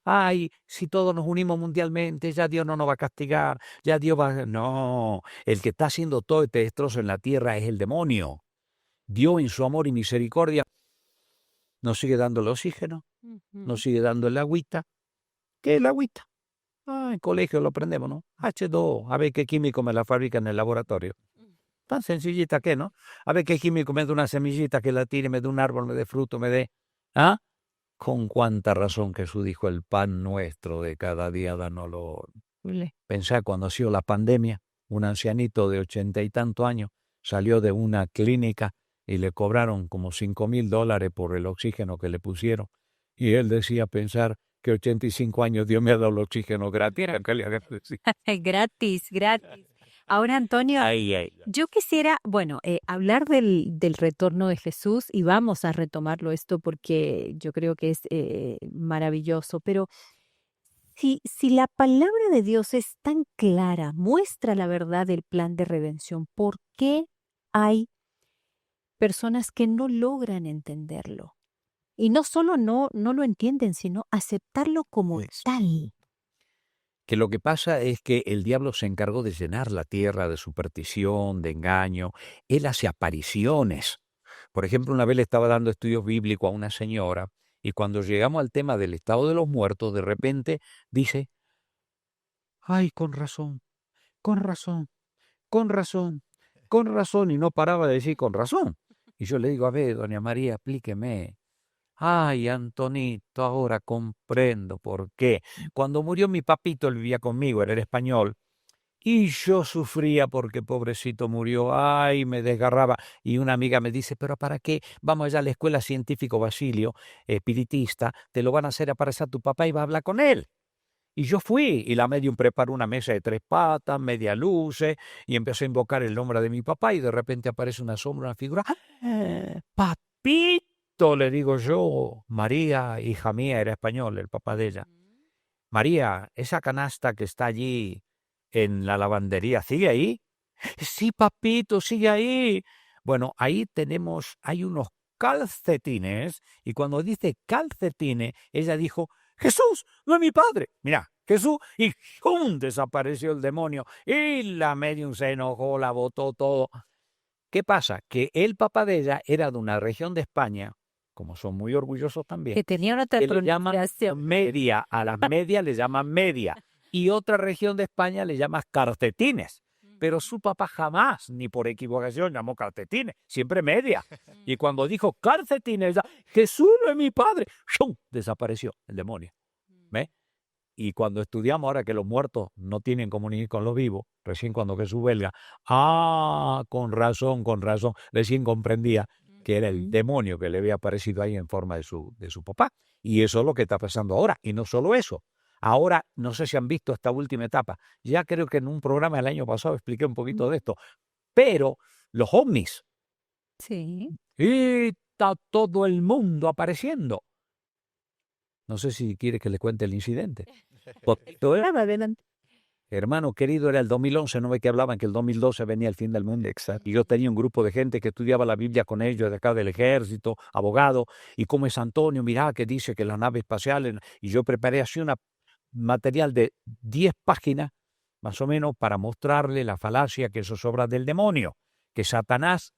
Ay, si todos nos unimos mundialmente, ya Dios no nos va a castigar, ya Dios va... No, el que está haciendo todo este destrozo en la tierra es el demonio. Dios en su amor y misericordia nos sigue dando el oxígeno, nos sigue dando el agüita. ¿Qué es el agüita? En colegio lo aprendemos, ¿no? H2O, a ver qué químico me la fabrica en el laboratorio. Tan sencillita que, ¿no? A ver qué químico me da una semillita que la tire, me dé un árbol, me dé fruto, me dé... ¿Ah? Con cuánta razón Jesús dijo, el pan nuestro de cada día dánoslo. Pensá cuando ha sido la pandemia, un ancianito de 80 y tantos años salió de una clínica y le cobraron como $5,000 por el oxígeno que le pusieron. Y él decía pensar que 85 años Dios me ha dado el oxígeno gratis. Gratis, gratis. Ahora, Antonio, yo quisiera, hablar del retorno de Jesús y vamos a retomarlo esto porque yo creo que es maravilloso, pero si la palabra de Dios es tan clara, muestra la verdad del plan de redención, ¿por qué hay personas que no logran entenderlo? Y no solo no lo entienden, sino aceptarlo como tal. Que lo que pasa es que el diablo se encargó de llenar la tierra de superstición, de engaño. Él hace apariciones. Por ejemplo, una vez le estaba dando estudios bíblicos a una señora y cuando llegamos al tema del estado de los muertos, de repente dice, ay, con razón, con razón, con razón, con razón. Y no paraba de decir con razón. Y yo le digo, a ver, doña María, explíqueme. Ay, Antonito, ahora comprendo por qué. Cuando murió mi papito, él vivía conmigo, él era español, y yo sufría porque pobrecito murió. Ay, me desgarraba. Y una amiga me dice, ¿pero para qué? Vamos allá a la escuela científico Basilio, espiritista, te lo van a hacer aparecer a tu papá y va a hablar con él. Y yo fui, y la medium preparó una mesa de 3 patas, media luces, y empezó a invocar el nombre de mi papá, y de repente aparece una sombra, una figura. ¡Papito! Le digo yo, María, hija mía, era español, el papá de ella. María, esa canasta que está allí en la lavandería, ¿sigue ahí? Sí, papito, sigue ahí. Bueno, ahí hay unos calcetines, y cuando dice calcetines, ella dijo, Jesús, no es mi padre. Mira, Jesús, y ¡pum! Desapareció el demonio, y la medium se enojó, la botó todo. ¿Qué pasa? Que el papá de ella era de una región de España, como son muy orgullosos también, Que tenía una que le llaman pronunciación. media, a las medias le llaman media, y otra región de España le llama calcetines. Pero su papá jamás, ni por equivocación, llamó calcetines, siempre media. Y cuando dijo calcetines, Jesús no es mi padre, ¡shum! Desapareció el demonio. ¿Ves? Y cuando estudiamos ahora que los muertos no tienen comunión con los vivos, recién cuando Jesús venga, con razón, recién comprendía que era el demonio que le había aparecido ahí en forma de su papá. Y eso es lo que está pasando ahora. Y no solo eso. Ahora, no sé si han visto esta última etapa. Ya creo que en un programa el año pasado expliqué un poquito de esto. Pero los ovnis, Sí. y está todo el mundo apareciendo. No sé si quiere que le cuente el incidente. Adelante. Hermano querido, era el 2011, no ve que hablaban que el 2012 venía el fin del mundo. Exacto. Y yo tenía un grupo de gente que estudiaba la Biblia con ellos, de acá del ejército, abogados, y como es Antonio, mirá que dice que las naves espaciales, y yo preparé así un material de 10 páginas, más o menos, para mostrarle la falacia que eso es obra del demonio, que Satanás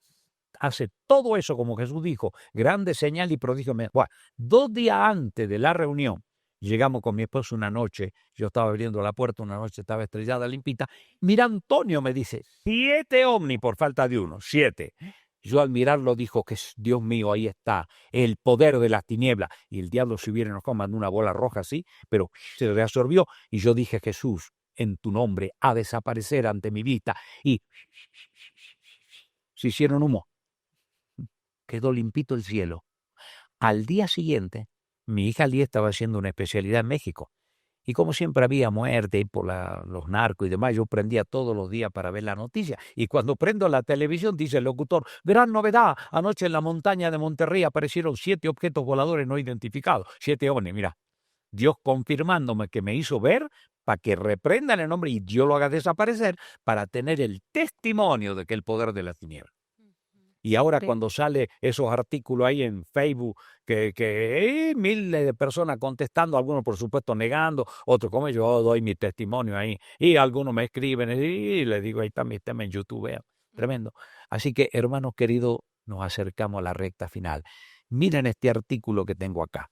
hace todo eso, como Jesús dijo, grande señal y prodigio. Bueno, 2 días antes de la reunión, llegamos con mi esposo una noche, yo estaba abriendo la puerta, una noche estaba estrellada, limpita. Mira, Antonio, me dice, 7 ovnis por falta de uno, 7. Yo al mirarlo dijo que Dios mío, ahí está, el poder de las tinieblas. Y el diablo si hubiera nos mandó una bola roja así, pero se reabsorbió. Y yo dije, Jesús, en tu nombre, a desaparecer ante mi vista. Y se hicieron humo. Quedó limpito el cielo. Al día siguiente, mi hija Lía estaba haciendo una especialidad en México. Y como siempre había muerte por los narcos y demás, yo prendía todos los días para ver la noticia. Y cuando prendo la televisión, dice el locutor, gran novedad, anoche en la montaña de Monterrey aparecieron 7 objetos voladores no identificados, 7 ovnis, mira. Dios confirmándome que me hizo ver para que reprendan el nombre y Dios lo haga desaparecer para tener el testimonio de que el poder de la tiniebla. Y ahora cuando sale esos artículos ahí en Facebook, que miles de personas contestando, algunos por supuesto negando, otros como yo doy mi testimonio ahí, y algunos me escriben y les digo, ahí está mi tema en YouTube, vean, tremendo. Así que, hermanos queridos, nos acercamos a la recta final. Miren este artículo que tengo acá.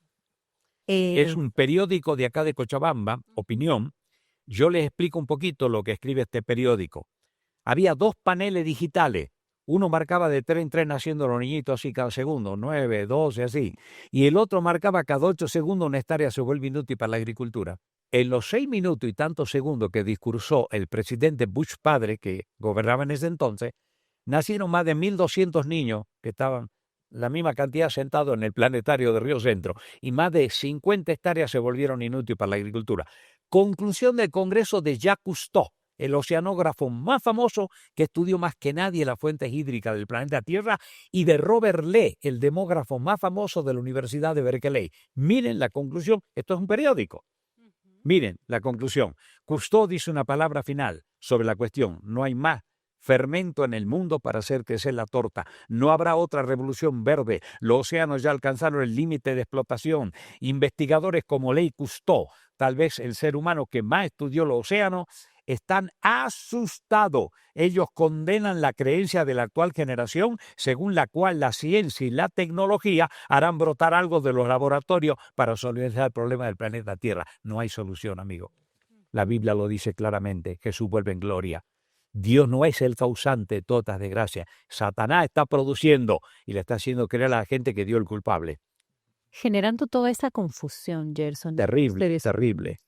Es un periódico de acá de Cochabamba, Opinión. Yo les explico un poquito lo que escribe este periódico. Había 2 paneles digitales. Uno marcaba de 3 en 3 naciendo los niñitos así cada segundo, 9, 12, así. Y el otro marcaba cada 8 segundos una hectárea se vuelve inútil para la agricultura. En los 6 minutos y tantos segundos que discursó el presidente Bush padre, que gobernaba en ese entonces, nacieron más de 1.200 niños que estaban la misma cantidad sentados en el planetario de Río Centro. Y más de 50 hectáreas se volvieron inútiles para la agricultura. Conclusión del Congreso de Jacques Cousteau, el oceanógrafo más famoso que estudió más que nadie las fuentes hídricas del planeta Tierra, y de Robert Lee, el demógrafo más famoso de la Universidad de Berkeley. Miren la conclusión, esto es un periódico. Miren la conclusión. Cousteau dice una palabra final sobre la cuestión. No hay más fermento en el mundo para hacer crecer la torta. No habrá otra revolución verde. Los océanos ya alcanzaron el límite de explotación. Investigadores como Lee Cousteau, tal vez el ser humano que más estudió los océanos, están asustados. Ellos condenan la creencia de la actual generación, según la cual la ciencia y la tecnología harán brotar algo de los laboratorios para solucionar el problema del planeta Tierra. No hay solución, amigo. La Biblia lo dice claramente. Jesús vuelve en gloria. Dios no es el causante de todas desgracias. Satanás está produciendo y le está haciendo creer a la gente que Dios es el culpable. Generando toda esa confusión, Gerson. Terrible, terrible.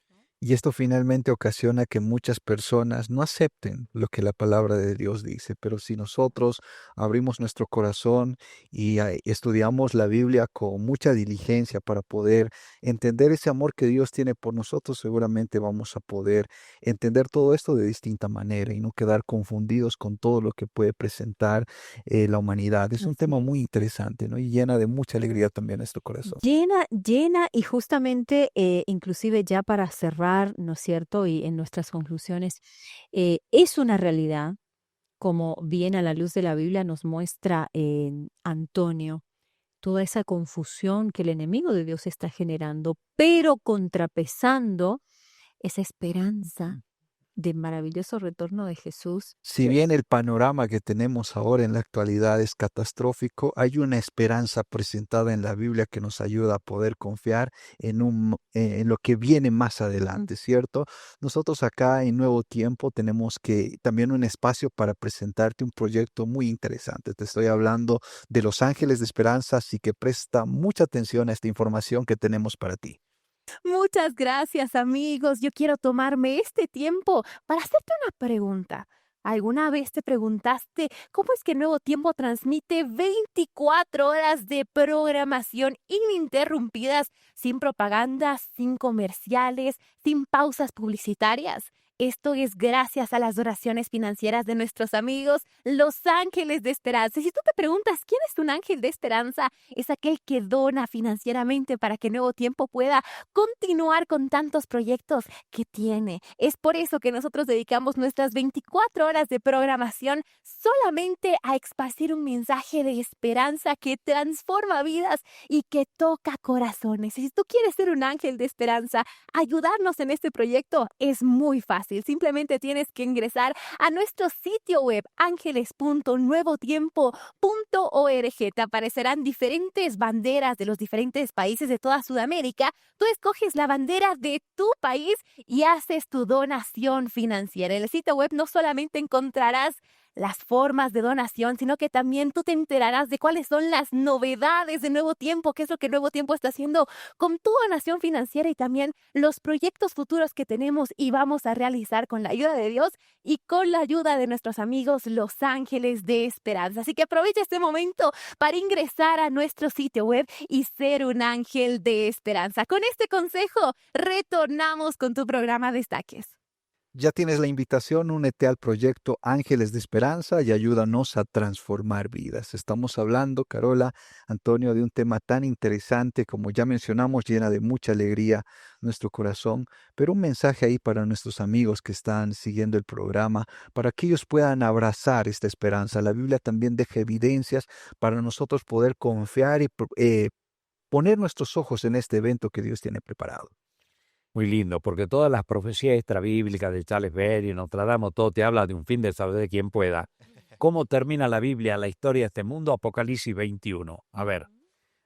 Y esto finalmente ocasiona que muchas personas no acepten lo que la palabra de Dios dice, pero si nosotros abrimos nuestro corazón y estudiamos la Biblia con mucha diligencia para poder entender ese amor que Dios tiene por nosotros, seguramente vamos a poder entender todo esto de distinta manera y no quedar confundidos con todo lo que puede presentar la humanidad. Es un Así tema es. muy interesante, ¿no? Y llena de mucha alegría también nuestro corazón. Llena y justamente, inclusive ya para cerrar, ¿no es cierto? Y en nuestras conclusiones, es una realidad, como bien a la luz de la Biblia nos muestra Antonio, toda esa confusión que el enemigo de Dios está generando, pero contrapesando esa esperanza del maravilloso retorno de Jesús. Si bien el panorama que tenemos ahora en la actualidad es catastrófico, hay una esperanza presentada en la Biblia que nos ayuda a poder confiar en lo que viene más adelante, ¿cierto? Nosotros acá en Nuevo Tiempo tenemos también un espacio para presentarte un proyecto muy interesante. Te estoy hablando de Los Ángeles de Esperanza, así que presta mucha atención a esta información que tenemos para ti. Muchas gracias, amigos. Yo quiero tomarme este tiempo para hacerte una pregunta. ¿Alguna vez te preguntaste cómo es que Nuevo Tiempo transmite 24 horas de programación ininterrumpidas, sin propaganda, sin comerciales, sin pausas publicitarias? Esto es gracias a las donaciones financieras de nuestros amigos, los Ángeles de Esperanza. Y si tú te preguntas, ¿quién es un ángel de esperanza? Es aquel que dona financieramente para que Nuevo Tiempo pueda continuar con tantos proyectos que tiene. Es por eso que nosotros dedicamos nuestras 24 horas de programación solamente a esparcir un mensaje de esperanza que transforma vidas y que toca corazones. Y si tú quieres ser un ángel de esperanza, ayudarnos en este proyecto es muy fácil. Simplemente tienes que ingresar a nuestro sitio web ángeles.nuevotiempo.org. Te aparecerán diferentes banderas de los diferentes países de toda Sudamérica. Tú escoges la bandera de tu país y haces tu donación financiera. En el sitio web no solamente encontrarás las formas de donación, sino que también tú te enterarás de cuáles son las novedades de Nuevo Tiempo, qué es lo que Nuevo Tiempo está haciendo con tu donación financiera y también los proyectos futuros que tenemos y vamos a realizar con la ayuda de Dios y con la ayuda de nuestros amigos Los Ángeles de Esperanza. Así que aprovecha este momento para ingresar a nuestro sitio web y ser un ángel de esperanza. Con este consejo, retornamos con tu programa Destaques. Ya tienes la invitación, únete al proyecto Ángeles de Esperanza y ayúdanos a transformar vidas. Estamos hablando, Carola, Antonio, de un tema tan interesante, como ya mencionamos, llena de mucha alegría nuestro corazón, pero un mensaje ahí para nuestros amigos que están siguiendo el programa, para que ellos puedan abrazar esta esperanza. La Biblia también deja evidencias para nosotros poder confiar y poner nuestros ojos en este evento que Dios tiene preparado. Muy lindo, porque todas las profecías extrabíblicas de Charles Berry, Nostradamus, todo te habla de un fin de saber de quien pueda. ¿Cómo termina la Biblia, la historia de este mundo? Apocalipsis 21. A ver,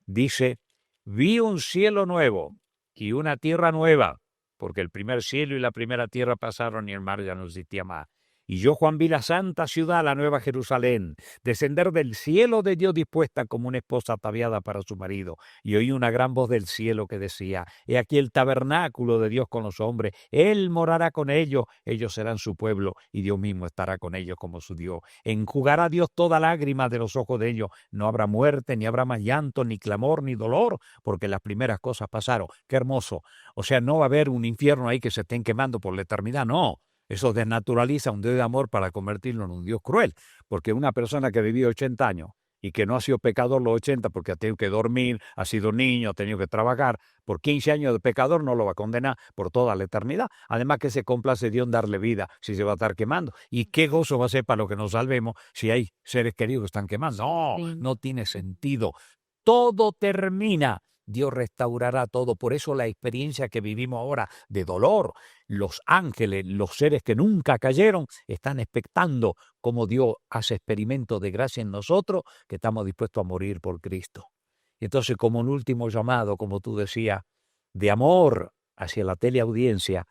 dice, vi un cielo nuevo y una tierra nueva, porque el primer cielo y la primera tierra pasaron y el mar ya no existía más. Y yo, Juan, vi la santa ciudad, la nueva Jerusalén, descender del cielo de Dios dispuesta como una esposa ataviada para su marido. Y oí una gran voz del cielo que decía, he aquí el tabernáculo de Dios con los hombres, Él morará con ellos serán su pueblo, y Dios mismo estará con ellos como su Dios. Enjugará Dios toda lágrima de los ojos de ellos, no habrá muerte, ni habrá más llanto, ni clamor, ni dolor, porque las primeras cosas pasaron. Qué hermoso. O sea, no va a haber un infierno ahí que se estén quemando por la eternidad, no. Eso desnaturaliza un Dios de amor para convertirlo en un Dios cruel, porque una persona que vivió 80 años y que no ha sido pecador los 80 porque ha tenido que dormir, ha sido niño, ha tenido que trabajar, por 15 años de pecador no lo va a condenar por toda la eternidad. Además que se complace Dios en darle vida si se va a estar quemando. ¿Y qué gozo va a ser para los que nos salvemos si hay seres queridos que están quemando? No, no tiene sentido. Todo termina. Dios restaurará todo. Por eso la experiencia que vivimos ahora de dolor, los ángeles, los seres que nunca cayeron, están expectando cómo Dios hace experimento de gracia en nosotros, que estamos dispuestos a morir por Cristo. Y entonces, como un último llamado, como tú decías, de amor hacia la teleaudiencia,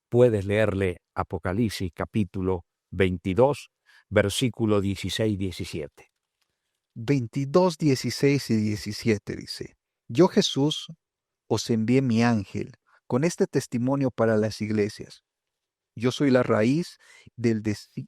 puedes leerle Apocalipsis capítulo 22, versículo 16-17. 22, 16 y 17 dice, yo Jesús os envié mi ángel con este testimonio para las iglesias. Yo soy la raíz del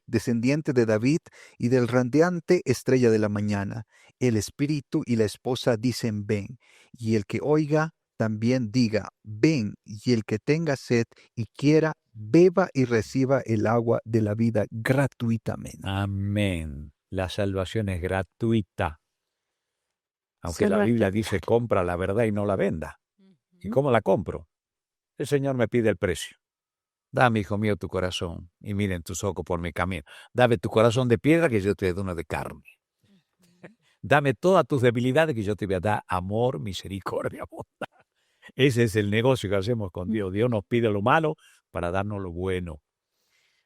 descendiente de David y del radiante estrella de la mañana. El espíritu y la esposa dicen ven, y el que oiga también diga ven, y el que tenga sed y quiera, beba y reciba el agua de la vida gratuitamente. Amén. La salvación es gratuita. Aunque la Solo Biblia aquel- dice compra la verdad y no la venda. ¿Y cómo la compro? El Señor me pide el precio. Dame, hijo mío, tu corazón y miren tus ojos por mi camino. Dame tu corazón de piedra que yo te doy uno de carne. Dame todas tus debilidades que yo te voy a dar amor, misericordia, bondad. Ese es el negocio que hacemos con Dios. Dios nos pide lo malo para darnos lo bueno.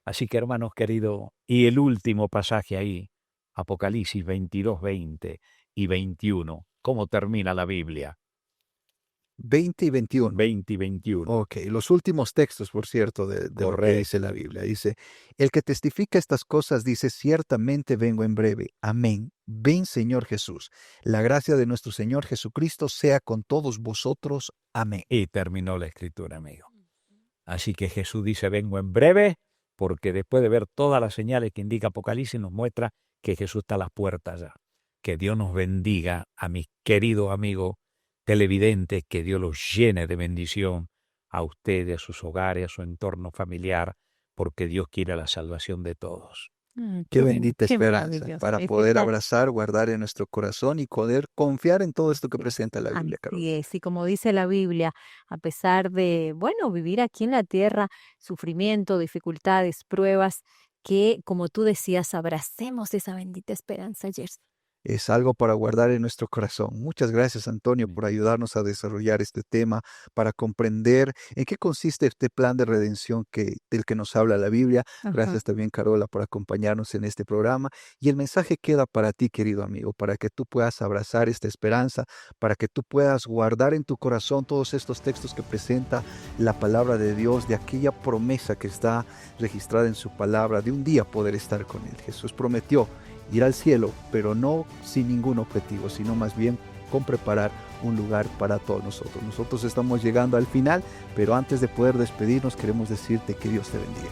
Así que, hermanos queridos, y el último pasaje ahí, Apocalipsis 22, 20 y 21. ¿Cómo termina la Biblia? 20 y 21. 20 y 21. Ok, los últimos textos, por cierto, de lo que Correcto. dice la Biblia. Dice, el que testifica estas cosas dice, ciertamente vengo en breve. Amén. Ven, Señor Jesús. La gracia de nuestro Señor Jesucristo sea con todos vosotros. Amén. Y terminó la escritura, amigo. Así que Jesús dice, vengo en breve, porque después de ver todas las señales que indica Apocalipsis, nos muestra que Jesús está a las puertas ya. Que Dios nos bendiga a mis queridos amigos televidentes, que Dios los llene de bendición a ustedes, a sus hogares, a su entorno familiar, porque Dios quiere la salvación de todos. Qué bendita qué esperanza maravilloso. para Es poder esta- abrazar, guardar en nuestro corazón y poder confiar en todo esto que presenta la Biblia, Carol. Así es, y como dice la Biblia, a pesar de, bueno, vivir aquí en la tierra, sufrimiento, dificultades, pruebas, que como tú decías, abracemos esa bendita esperanza, Gerson. Es algo para guardar en nuestro corazón. Muchas gracias, Antonio, por ayudarnos a desarrollar este tema, para comprender en qué consiste este plan de redención del que nos habla la Biblia. Gracias también, Carola, por acompañarnos en este programa. Y el mensaje queda para ti, querido amigo, para que tú puedas abrazar esta esperanza, para que tú puedas guardar en tu corazón todos estos textos que presenta la palabra de Dios, de aquella promesa que está registrada en su palabra, de un día poder estar con Él. Jesús prometió ir al cielo, pero no sin ningún objetivo, sino más bien con preparar un lugar para todos nosotros. Nosotros estamos llegando al final, pero antes de poder despedirnos, queremos decirte que Dios te bendiga.